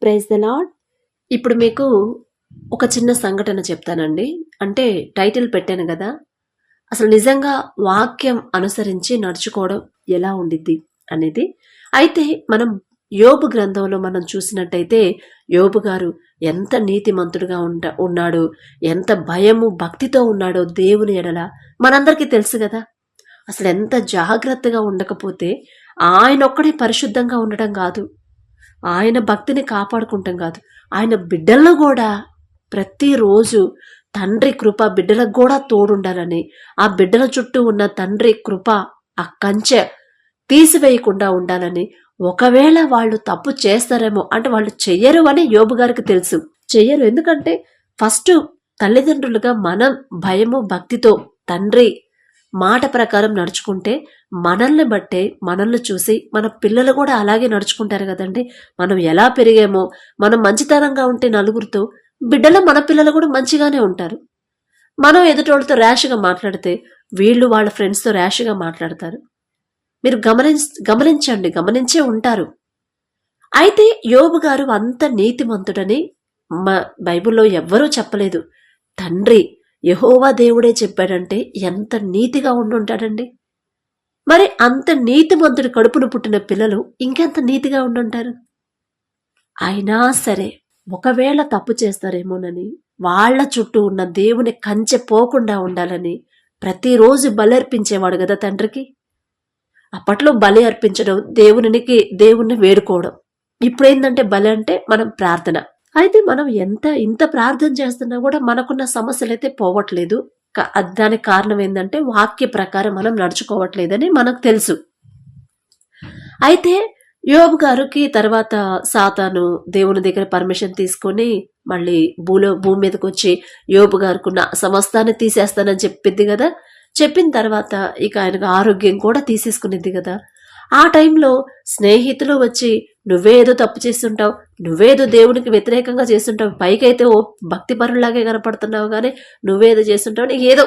Praise the lord. ఇప్పుడు మీకు ఒక చిన్న సంఘటన చెప్తానండి. అంటే టైటిల్ పెట్టాను కదా, అసలు నిజంగా వాక్యం అనుసరించి నడుచుకోవడం ఎలా ఉండిద్ది అనేది. అయితే మనం యోబు గ్రంథంలో మనం చూసినట్టయితే యోబు గారు ఎంత నీతిమంతుడుగా ఉన్నాడు, ఎంత భయము భక్తితో ఉన్నాడో దేవుని ఎడల మనందరికీ తెలుసు కదా. అసలు ఎంత జాగ్రత్తగా ఉండకపోతే ఆయన ఒక్కడే పరిశుద్ధంగా ఉండడం కాదు, ఆయన భక్తిని కాపాడుకుంటాం కాదు, ఆయన బిడ్డలను కూడా ప్రతిరోజు తండ్రి కృప బిడ్డలకు కూడా తోడుండాలని, ఆ బిడ్డల చుట్టూ ఉన్న తండ్రి కృప ఆ కంచె తీసివేయకుండా ఉండాలని, ఒకవేళ వాళ్ళు తప్పు చేస్తారేమో అంటే వాళ్ళు చెయ్యరు అని యోబు గారికి తెలుసు. చెయ్యరు, ఎందుకంటే ఫస్ట్ తల్లిదండ్రులుగా మనం భయము భక్తితో తండ్రి మాట ప్రకారం నడుచుకుంటే మనల్ని బట్టే, మనల్ని చూసి మన పిల్లలు కూడా అలాగే నడుచుకుంటారు కదండి. మనం ఎలా పెరిగామో, మనం మంచితనంగా ఉంటే నలుగురితో, బిడ్డలు మన పిల్లలు కూడా మంచిగానే ఉంటారు. మనం ఎదుటోళ్ళతో ర్యాష్గా మాట్లాడితే వీళ్ళు వాళ్ళ ఫ్రెండ్స్తో ర్యాష్గా మాట్లాడతారు. మీరు గమనించే ఉంటారు. అయితే యోబు గారు అంత నీతిమంతుడని బైబిల్లో ఎవ్వరూ చెప్పలేదు. తండ్రి యెహోవా దేవుడే చెప్పాడంటే ఎంత నీతిగా ఉండుంటాడండి. మరి అంత నీతిమంతుడి కడుపును పుట్టిన పిల్లలు ఇంకెంత నీతిగా ఉండుంటారు. అయినా సరే ఒకవేళ తప్పు చేస్తారేమోనని వాళ్ల చుట్టూ ఉన్న దేవుని కంచె పోకుండా ఉండాలని ప్రతిరోజు బలి అర్పించేవాడు కదా తండ్రికి. అప్పట్లో బలి అర్పించడం దేవుణ్ణి వేడుకోవడం. ఇప్పుడేందంటే బలి అంటే మనం ప్రార్థన. అయితే మనం ఇంత ప్రార్థన చేస్తున్నా కూడా మనకున్న సమస్యలు అయితే పోవట్లేదు. దానికి కారణం ఏంటంటే వాక్య ప్రకారం మనం నడుచుకోవట్లేదని మనకు తెలుసు. అయితే యోబు గారికి తర్వాత సాతాను దేవుని దగ్గర పర్మిషన్ తీసుకొని మళ్ళీ భూమి మీదకి వచ్చి యోబు గారుకున్న సమస్తాన్ని తీసేస్తానని చెప్పింది కదా. చెప్పిన తర్వాత ఇక ఆయనకు ఆరోగ్యం కూడా తీసేసుకునిద్ది కదా. ఆ టైంలో స్నేహితులు వచ్చి నువ్వేదో తప్పు చేస్తుంటావు, నువ్వేదో దేవునికి వ్యతిరేకంగా చేస్తుంటావు, పైకైతే ఓ భక్తి పరులాగే కనపడుతున్నావు కానీ నువ్వేదో చేస్తుంటావు, నీకు ఏదో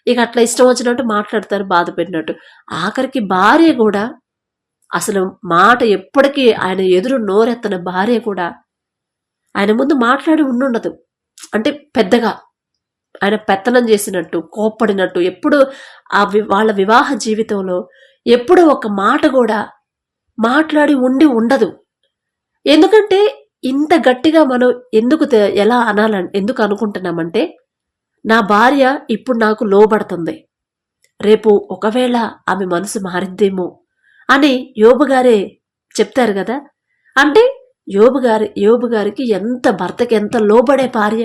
ఇక అట్లా ఇష్టం వచ్చినట్టు మాట్లాడతారు, బాధ పెట్టినట్టు. ఆఖరికి భార్య కూడా, అసలు మాట ఎప్పటికీ ఆయన ఎదురు నోరెత్తన భార్య కూడా ఆయన ముందు మాట్లాడి ఉండుండదు. అంటే పెద్దగా ఆయన పెత్తనం చేసినట్టు, కోప్పడినట్టు ఎప్పుడు వాళ్ళ వివాహ జీవితంలో ఎప్పుడు ఒక మాట కూడా మాట్లాడి ఉండదు. ఎందుకంటే ఇంత గట్టిగా మనం ఎలా ఎందుకు అనుకుంటున్నామంటే, నా భార్య ఇప్పుడు నాకు లోబడుతుంది, రేపు ఒకవేళ ఆమె మనసు మారిద్దేమో అని యోబు గారే చెప్తారు కదా. అంటే యోబు గారికి భర్తకి ఎంత లోబడే భార్య,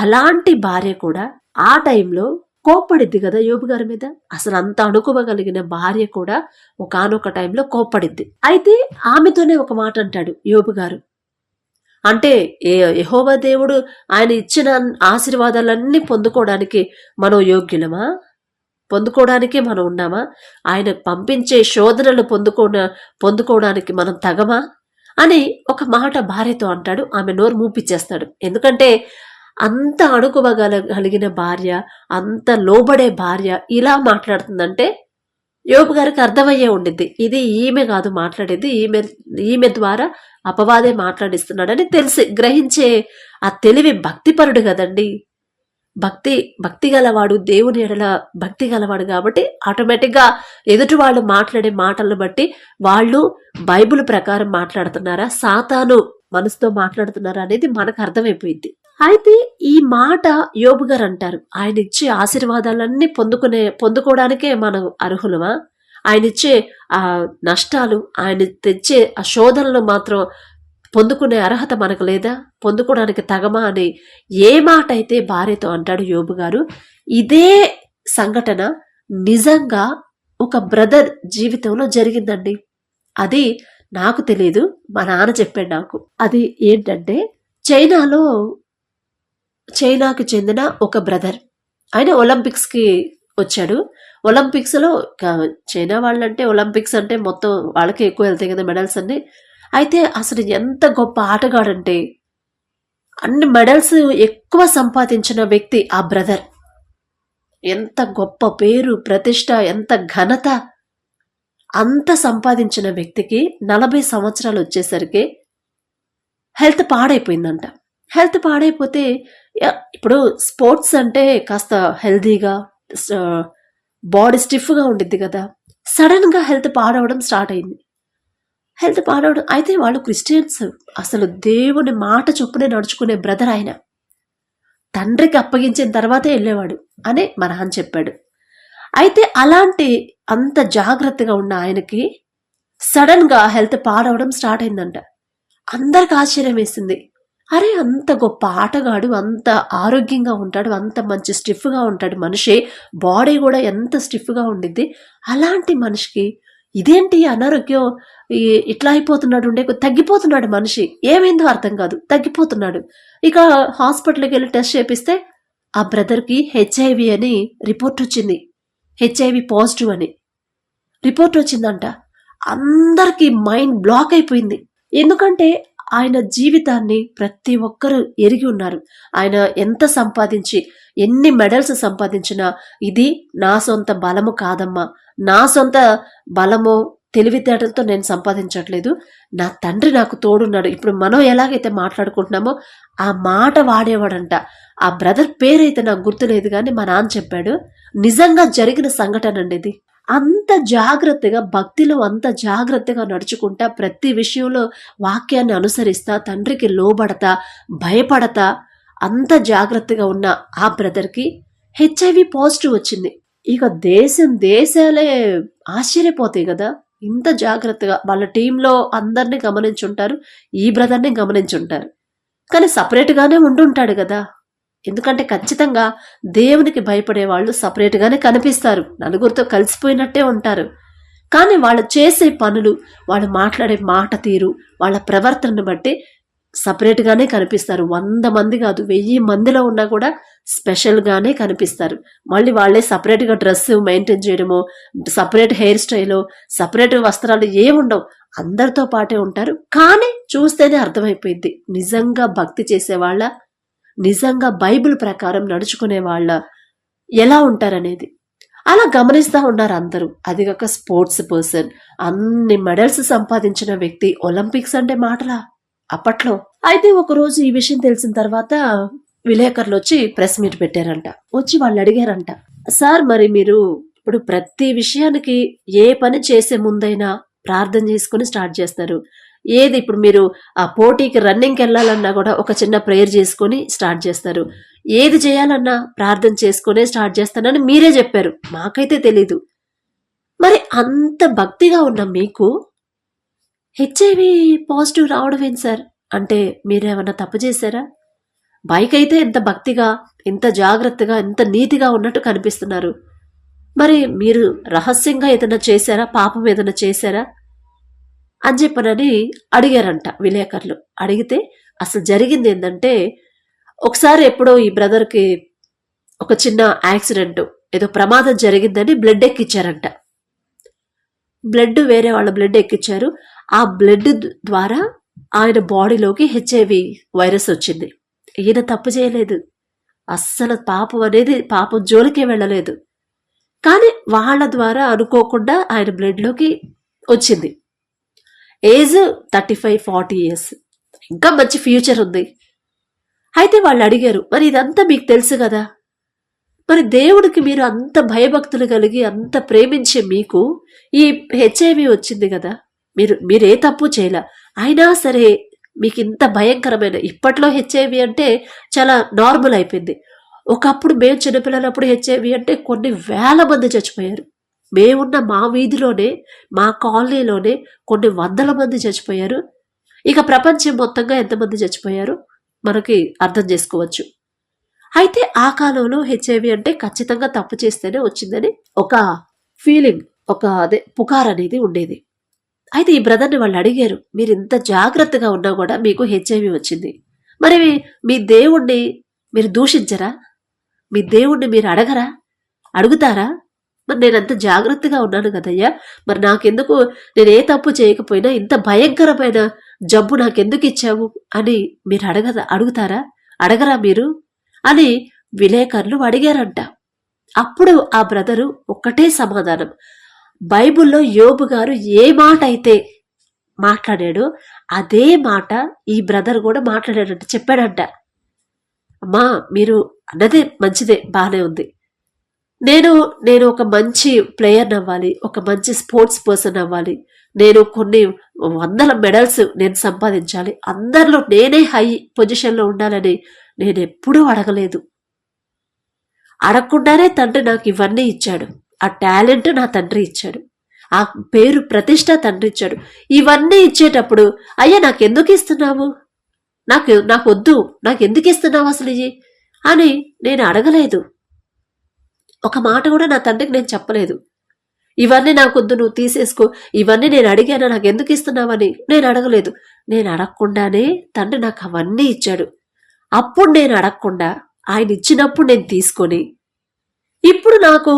అలాంటి భార్య కూడా ఆ టైంలో కోప్పడిద్ది కదా యోబు గారి మీద. అసలు అంత అణుకువగలిగిన భార్య కూడా ఒకానొక టైంలో కోప్పడిద్ది. అయితే ఆమెతోనే ఒక మాట అంటాడు యోబు గారు. అంటే యెహోవా దేవుడు ఆయన ఇచ్చిన ఆశీర్వాదాలన్నీ పొందుకోవడానికి మనం యోగ్యులమా? పొందుకోవడానికి మనం ఉన్నామా? ఆయన పంపించే శోధనలు పొందుకోవడానికి మనం తగమా అని ఒక మాట భార్యతో అంటాడు. ఆమె నోరు మూపిచ్చేస్తాడు. ఎందుకంటే అంత అణుకువగలిగిన భార్య, అంత లోబడే భార్య ఇలా మాట్లాడుతుందంటే యోబు గారికి అర్థమయ్యే ఉండిద్ది, ఇది ఈమె కాదు మాట్లాడేది, ఈమె ద్వారా అపవాదే మాట్లాడిస్తున్నాడని గ్రహించే ఆ తెలివి భక్తిపరుడు కదండి. భక్తి గలవాడు, దేవుని ఎడల భక్తి గలవాడు కాబట్టి ఆటోమేటిక్గా ఎదుటి వాళ్ళు మాట్లాడే మాటలను బట్టి వాళ్ళు బైబిల్ ప్రకారం మాట్లాడుతున్నారా, సాతాను మనసుతో మాట్లాడుతున్నారా అనేది మనకు అర్థమైపోయింది. అయితే ఈ మాట యోబు గారు అంటారు, ఆయన ఇచ్చే ఆశీర్వాదాలన్నీ పొందుకోవడానికే మనం అర్హులమా? ఆయన ఇచ్చే ఆ నష్టాలు, ఆయన తెచ్చే ఆ శోధనలు మాత్రం పొందుకునే అర్హత మనకు లేదా? పొందుకోవడానికి తగమా అని ఏ మాట అయితే భార్యతో అంటాడు యోబు గారు. ఇదే సంఘటన నిజంగా ఒక బ్రదర్ జీవితంలో జరిగిందండి. అది నాకు తెలియదు, మా నాన్న చెప్పాడు నాకు. అది ఏంటంటే చైనాకు చెందిన ఒక బ్రదర్, ఆయన ఒలింపిక్స్కి వచ్చాడు. ఒలింపిక్స్లో చైనా వాళ్ళంటే ఒలింపిక్స్ అంటే మొత్తం వాళ్ళకే ఎక్కువ వెళ్తాయి కదా మెడల్స్ అన్ని. అయితే అసలు ఎంత గొప్ప ఆటగాడంటే అన్ని మెడల్స్ ఎక్కువ సంపాదించిన వ్యక్తి ఆ బ్రదర్. ఎంత గొప్ప పేరు ప్రతిష్ట, ఎంత ఘనత, అంత సంపాదించిన వ్యక్తికి 40 సంవత్సరాలు వచ్చేసరికి హెల్త్ పాడైపోయిందంట. హెల్త్ పాడైపోతే ఇప్పుడు స్పోర్ట్స్ అంటే కాస్త హెల్దీగా బాడీ స్టిఫ్గా ఉండిద్ది కదా. సడన్గా హెల్త్ పాడవడం స్టార్ట్ అయింది. హెల్త్ పాడవడం అయితే వాళ్ళు క్రిస్టియన్స్, అసలు దేవుని మాట చొప్పునే నడుచుకునే బ్రదర్ ఆయన. తండ్రికి అప్పగించిన తర్వాతే వెళ్ళేవాడు అని మా నాన్న చెప్పాడు. అయితే అలాంటి అంత జాగ్రత్తగా ఉన్న ఆయనకి సడన్గా హెల్త్ పాడవడం స్టార్ట్ అయిందంట. అందరికి ఆశ్చర్యం వేసింది. అరే, అంత గొప్ప ఆటగాడు, అంత ఆరోగ్యంగా ఉంటాడు, అంత మంచి స్టిఫ్గా ఉంటాడు మనిషి, బాడీ కూడా ఎంత స్టిఫ్గా ఉండిద్ది, అలాంటి మనిషికి ఇదేంటి అనారోగ్యం, ఇట్లా అయిపోతున్నాడు, తగ్గిపోతున్నాడు మనిషి, ఏమైందో అర్థం కాదు, తగ్గిపోతున్నాడు. ఇక హాస్పిటల్కి వెళ్ళి టెస్ట్ చేపిస్తే ఆ బ్రదర్కి హెచ్ఐవి అని రిపోర్ట్ వచ్చింది. హెచ్ఐవి పాజిటివ్ అని రిపోర్ట్ వచ్చిందంట. అందరికీ మైండ్ బ్లాక్ అయిపోయింది. ఎందుకంటే ఆయన జీవితాన్ని ప్రతి ఒక్కరు ఎరిగి ఉన్నారు. ఆయన ఎంత సంపాదించి, ఎన్ని మెడల్స్ సంపాదించినా ఇది నా సొంత బలము కాదమ్మా, నా సొంత బలము తెలివితేటలతో నేను సంపాదించట్లేదు, నా తండ్రి నాకు తోడున్నాడు. ఇప్పుడు మనం ఎలాగైతే మాట్లాడుకుంటున్నామో ఆ మాట వాడేవాడంట. ఆ బ్రదర్ పేరైతే నాకు గుర్తులేదు, కానీ మా నాన్న చెప్పాడు. నిజంగా జరిగిన సంఘటన అండి ఇది. అంత జాగ్రత్తగా, భక్తిలో అంత జాగ్రత్తగా నడుచుకుంటా, ప్రతి విషయంలో వాక్యాన్ని అనుసరిస్తా, తండ్రికి లోబడతా, భయపడతా, అంత జాగ్రత్తగా ఉన్న ఆ బ్రదర్కి హెచ్ఐవి పాజిటివ్ వచ్చింది. ఇక దేశాలే ఆశ్చర్యపోతాయి కదా. ఇంత జాగ్రత్తగా వాళ్ళ టీంలో అందరినీ గమనించుంటారు, ఈ బ్రదర్ని గమనించుంటారు, కానీ సపరేట్గానే ఉండుంటాడు కదా. ఎందుకంటే ఖచ్చితంగా దేవునికి భయపడే వాళ్ళు సపరేట్గానే కనిపిస్తారు, నలుగురితో కలిసిపోయినట్టే ఉంటారు. కానీ వాళ్ళు చేసే పనులు, వాళ్ళు మాట్లాడే మాట తీరు, వాళ్ళ ప్రవర్తనను బట్టి సపరేట్గానే కనిపిస్తారు. 100 మంది కాదు, 1000 మందిలో ఉన్నా కూడా స్పెషల్గానే కనిపిస్తారు. మళ్ళీ వాళ్ళే సపరేట్గా డ్రెస్ మెయింటైన్ చేయడమో, సపరేట్ హెయిర్ స్టైలో, సపరేట్ వస్త్రాలు ఏముండవు, అందరితో పాటే ఉంటారు. కానీ చూస్తేనే అర్థమైపోయింది నిజంగా భక్తి చేసేవాళ్ళ, నిజంగా బైబిల్ ప్రకారం నడుచుకునే వాళ్ళ ఎలా ఉంటారనేది. అలా గమనిస్తూ ఉన్నారు అందరూ. అది కాక స్పోర్ట్స్ పర్సన్, అన్ని మెడల్స్ సంపాదించిన వ్యక్తి, ఒలింపిక్స్ అంటే మాటలా అప్పట్లో. అయితే ఒకరోజు ఈ విషయం తెలిసిన తర్వాత విలేకరులు వచ్చి ప్రెస్ మీట్ పెట్టారంట. వచ్చి వాళ్ళు అడిగారంట, సార్ మరి మీరు ఇప్పుడు ప్రతి విషయానికి ఏ పని చేసే ముందైనా ప్రార్థన చేసుకుని స్టార్ట్ చేస్తారు, ఏది ఇప్పుడు మీరు ఆ పోటీకి రన్నింగ్కి వెళ్ళాలన్నా కూడా ఒక చిన్న ప్రేయర్ చేసుకొని స్టార్ట్ చేస్తారు, ఏది చేయాలన్నా ప్రార్థన చేసుకునే స్టార్ట్ చేస్తానని మీరే చెప్పారు, మాకైతే తెలీదు. మరి అంత భక్తిగా ఉన్న మీకు హెచ్ఐవి పాజిటివ్ రావడం ఏంటి సార్ అంటే మీరేమన్నా తప్పు చేశారా? బైక్ అయితే ఎంత భక్తిగా, ఎంత జాగ్రత్తగా, ఎంత నీతిగా ఉన్నట్టు కనిపిస్తున్నారు, మరి మీరు రహస్యంగా ఏదైనా చేశారా, పాపం ఏదైనా చేశారా అని చెప్పనని అడిగారంట విలేకరులు. అడిగితే అసలు జరిగింది ఏంటంటే, ఒకసారి ఎప్పుడో ఈ బ్రదర్కి ఒక చిన్న యాక్సిడెంట్, ఏదో ప్రమాదం జరిగిందని బ్లడ్ ఎక్కిచ్చారంట. వేరే వాళ్ళ బ్లడ్ ఎక్కిచ్చారు. ఆ బ్లడ్ ద్వారా ఆయన బాడీలోకి హెచ్ఐవి వైరస్ వచ్చింది. ఈయన తప్పు చేయలేదు, అస్సలు పాపం జోలికే వెళ్ళలేదు, కానీ వాళ్ళ ద్వారా అనుకోకుండా ఆయన బ్లడ్లోకి వచ్చింది. ఏజ్ 35-40 ఇయర్స్, ఇంకా మంచి ఫ్యూచర్ ఉంది. అయితే వాళ్ళు అడిగారు, మరి ఇదంతా మీకు తెలుసు కదా, మరి దేవుడికి మీరు అంత భయభక్తులు కలిగి అంత ప్రేమించే మీకు ఈ హెచ్ఐవి వచ్చింది కదా, మీరే తప్పు చేయలే, అయినా సరే మీకు ఇంత భయంకరమైన, ఇప్పట్లో హెచ్ఐవి అంటే చాలా నార్మల్ అయిపోయింది. ఒకప్పుడు మేము చిన్నపిల్లలప్పుడు హెచ్ఐవి అంటే కొన్ని వేల మంది చచ్చిపోయారు. మేమున్న మా వీధిలోనే, మా కాలనీలోనే కొన్ని 100 మంది చచ్చిపోయారు. ఇక ప్రపంచం మొత్తంగా ఎంతమంది చచ్చిపోయారు మనకి అర్థం చేసుకోవచ్చు. అయితే ఆ కాలంలో హెచ్ఐవి అంటే ఖచ్చితంగా తప్పు చేస్తేనే వచ్చిందని ఒక ఫీలింగ్, పుకార్ అనేది ఉండేది. అయితే ఈ బ్రదర్ని వాళ్ళు అడిగారు, మీరు ఇంత జాగ్రత్తగా ఉన్నా కూడా మీకు హెచ్ఐవి వచ్చింది, మరి మీ దేవుణ్ణి మీరు దూషించరా, మీ దేవుణ్ణి మీరు అడుగుతారా, మరి నేనంత జాగ్రత్తగా ఉన్నాను కదయ్యా, మరి నాకెందుకు, నేను ఏ తప్పు చేయకపోయినా ఇంత భయంకరమైన జబ్బు నాకెందుకు ఇచ్చావు అని మీరు అడగరా మీరు అని విలేకరులు అడిగారంట. అప్పుడు ఆ బ్రదరు ఒక్కటే సమాధానం, బైబిల్లో యోబు గారు ఏ మాట అయితే మాట్లాడాడో అదే మాట ఈ బ్రదర్ కూడా మాట్లాడాడంట, చెప్పాడంట. అమ్మా మీరు అన్నదే మంచిదే, బాగానే ఉంది. నేను నేను ఒక మంచి ప్లేయర్ అవ్వాలి, ఒక మంచి స్పోర్ట్స్ పర్సన్ అవ్వాలి, నేను కొన్ని వందల మెడల్స్ నేను సంపాదించాలి, అందరిలో నేనే హై పొజిషన్లో ఉండాలని నేను ఎప్పుడూ అడగలేదు. అడగకుండానే తండ్రి నాకు ఇవన్నీ ఇచ్చాడు. ఆ టాలెంట్ నా తండ్రి ఇచ్చాడు, ఆ పేరు ప్రతిష్ట తండ్రి ఇచ్చాడు. ఇవన్నీ ఇచ్చేటప్పుడు అయ్యా నాకెందుకు ఇస్తున్నావు, నాకు వద్దు, నాకు ఎందుకు ఇస్తున్నావు అసలు ఇవి అని నేను అడగలేదు. ఒక మాట కూడా నా తండ్రికి నేను చెప్పలేదు. ఇవన్నీ నాకొద్దు, నువ్వు తీసేసుకో, ఇవన్నీ నేను అడిగాను, నాకు ఎందుకు ఇస్తున్నావని నేను అడగలేదు. నేను అడగకుండానే తండ్రి నాకు అవన్నీ ఇచ్చాడు. అప్పుడు నేను అడగకుండా ఆయన ఇచ్చినప్పుడు నేను తీసుకొని, ఇప్పుడు నాకు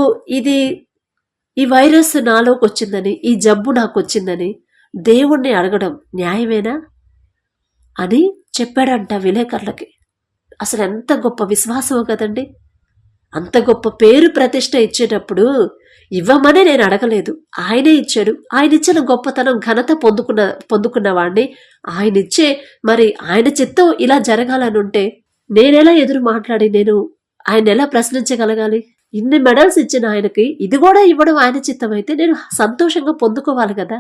ఈ వైరస్ నాలోకి వచ్చిందని, ఈ జబ్బు నాకు వచ్చిందని దేవుణ్ణి అడగడం న్యాయమేనా అని చెప్పాడంట విలేకరులకి. అసలు ఎంత గొప్ప విశ్వాసమో కదండి. అంత గొప్ప పేరు ప్రతిష్ట ఇచ్చేటప్పుడు ఇవ్వమని నేను అడగలేదు, ఆయనే ఇచ్చాడు. ఆయన ఇచ్చిన గొప్పతనం ఘనత పొందుకున్న వాడిని ఆయన ఇచ్చే, మరి ఆయన చిత్తం ఇలా జరగాలని ఉంటే నేనెలా ఎదురు మాట్లాడి నేను ఆయన ఎలా ప్రశ్నించగలగాలి? ఇన్ని మెడల్స్ ఇచ్చిన ఆయనకి ఇది కూడా ఇవ్వడం ఆయన చిత్తం అయితే నేను సంతోషంగా పొందుకోవాలి కదా.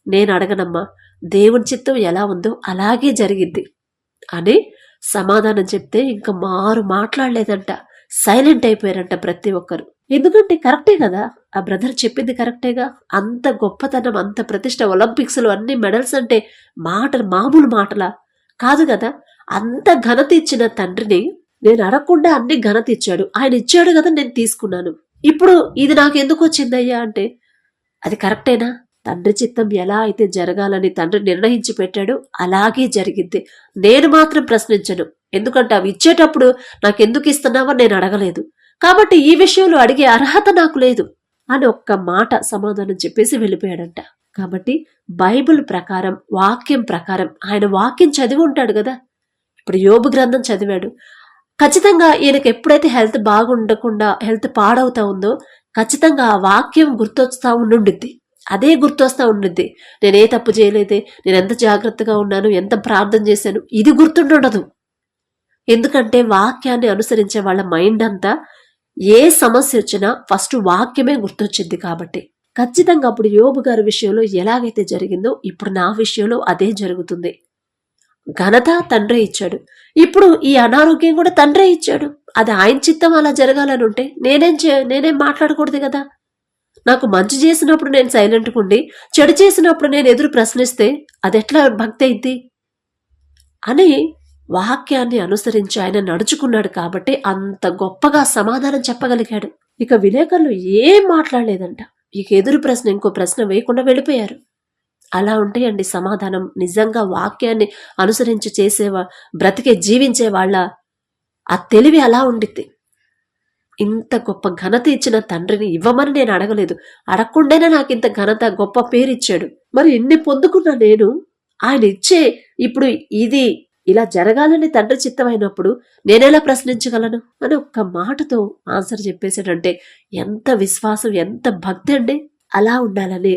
నేను అడగనమ్మా, దేవుని చిత్తం ఎలా ఉందో అలాగే జరిగింది అని సమాధానం చెప్తే ఇంకా మాట్లాడలేదంట, సైలెంట్ అయిపోయారంట ప్రతి ఒక్కరు. ఎందుకంటే కరెక్టే కదా, ఆ బ్రదర్ చెప్పింది కరెక్టేగా. అంత గొప్పతనం, అంత ప్రతిష్ట, ఒలింపిక్స్లో అన్ని మెడల్స్ అంటే మామూలు మాటలా కాదు కదా. అంత ఘనత ఇచ్చిన తండ్రిని నేను అడగకుండా అన్ని ఘనత ఇచ్చాడు, ఆయన ఇచ్చాడు కదా, నేను తీసుకున్నాను. ఇప్పుడు ఇది నాకు ఎందుకు వచ్చిందయ్యా అంటే అది కరెక్టేనా? తండ్రి చిత్తం ఎలా అయితే జరగాలని తండ్రి నిర్ణయించి పెట్టాడో అలాగే జరిగింది. నేను మాత్రం ప్రశ్నించను, ఎందుకంటే అవి ఇచ్చేటప్పుడు నాకెందుకు ఇస్తున్నావో నేను అడగలేదు, కాబట్టి ఈ విషయంలో అడిగే అర్హత నాకు లేదు అని ఒక్క మాట సమాధానం చెప్పేసి వెళ్ళిపోయాడంట. కాబట్టి బైబిల్ ప్రకారం, వాక్యం ప్రకారం, ఆయన వాక్యం చదివి ఉంటాడు కదా. ఇప్పుడు యోబు గ్రంథం చదివాడు. ఖచ్చితంగా ఈయనకి ఎప్పుడైతే హెల్త్ పాడవుతా ఉందో ఖచ్చితంగా ఆ వాక్యం గుర్తొస్తా ఉండుద్ది, అదే గుర్తొస్తా ఉండుద్ది. నేనే తప్పు చేయలేదే, నేను ఎంత జాగ్రత్తగా ఉన్నాను, ఎంత ప్రార్థన చేశాను, ఇది గుర్తుండదు. ఎందుకంటే వాక్యాన్ని అనుసరించే వాళ్ళ మైండ్ అంతా ఏ సమస్య వచ్చినా ఫస్ట్ వాక్యమే గుర్తొచ్చింది. కాబట్టి ఖచ్చితంగా అప్పుడు యోబు గారి విషయంలో ఎలాగైతే జరిగిందో ఇప్పుడు నా విషయంలో అదే జరుగుతుంది. ఘనత తండ్రే ఇచ్చాడు, ఇప్పుడు ఈ అనారోగ్యం కూడా తండ్రే ఇచ్చాడు. అది ఆయన చిత్తం అలా జరగాలని ఉంటే నేనేం మాట్లాడకూడదు కదా. నాకు మంచి చేసినప్పుడు నేను సైలెంట్గా ఉండి, చెడు చేసినప్పుడు నేను ఎదురు ప్రశ్నిస్తే అది ఎట్లా భక్తి అయింది అని వాక్యాన్ని అనుసరించి ఆయన నడుచుకున్నాడు. కాబట్టి అంత గొప్పగా సమాధానం చెప్పగలిగాడు. ఇక విలేకరులు ఏం మాట్లాడలేదంట. ఇక ఎదురు ప్రశ్న, ఇంకో ప్రశ్న వేయకుండా వెళ్ళిపోయారు. అలా ఉంటాయండి సమాధానం. నిజంగా వాక్యాన్ని అనుసరించి జీవించే వాళ్ళ ఆ తెలివి అలా ఉండిద్ది. ఇంత గొప్ప ఘనత ఇచ్చిన తండ్రిని ఇవ్వమని నేను అడగలేదు, అడగకుండానే నాకు ఇంత ఘనత, గొప్ప పేరు ఇచ్చాడు. మరి ఇన్ని పొందుకున్న నేను ఆయన ఇచ్చే ఇప్పుడు ఇది ఇలా జరగాలని తండ్రి చిత్తమైనప్పుడు నేనెలా ప్రశ్నించగలను అని ఒక్క మాటతో ఆన్సర్ చెప్పేసాడంటే ఎంత విశ్వాసం, ఎంత భక్తి అండి. అలా ఉండాలని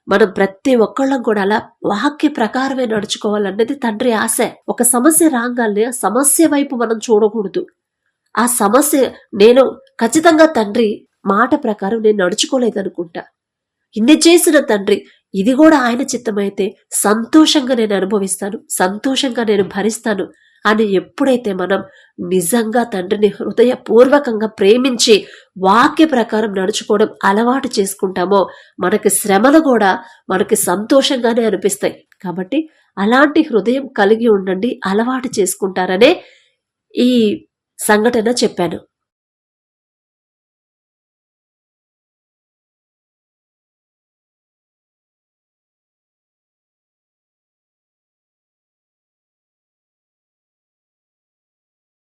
మనం ప్రతి ఒక్కళ్ళం కూడా అలా వాక్య ప్రకారమే నడుచుకోవాలన్నది తండ్రి ఆశ. ఒక సమస్య రాగానే ఆ సమస్య వైపు మనం చూడకూడదు. ఆ సమస్య నేను ఖచ్చితంగా తండ్రి మాట ప్రకారం నేను నడుచుకోలేదనుకుంటా, ఇన్ని చేసిన తండ్రి ఇది కూడా ఆయన చిత్తమైతే సంతోషంగా నేను అనుభవిస్తాను, సంతోషంగా నేను భరిస్తాను అని ఎప్పుడైతే మనం నిజంగా తండ్రిని హృదయపూర్వకంగా ప్రేమించి వాక్య ప్రకారం నడుచుకోవడం అలవాటు చేసుకుంటామో మనకి శ్రమలు కూడా మనకి సంతోషంగానే అనిపిస్తాయి. కాబట్టి అలాంటి హృదయం కలిగి ఉండండి, అలవాటు చేసుకుంటారనే ఈ సంఘటన చెప్పాను.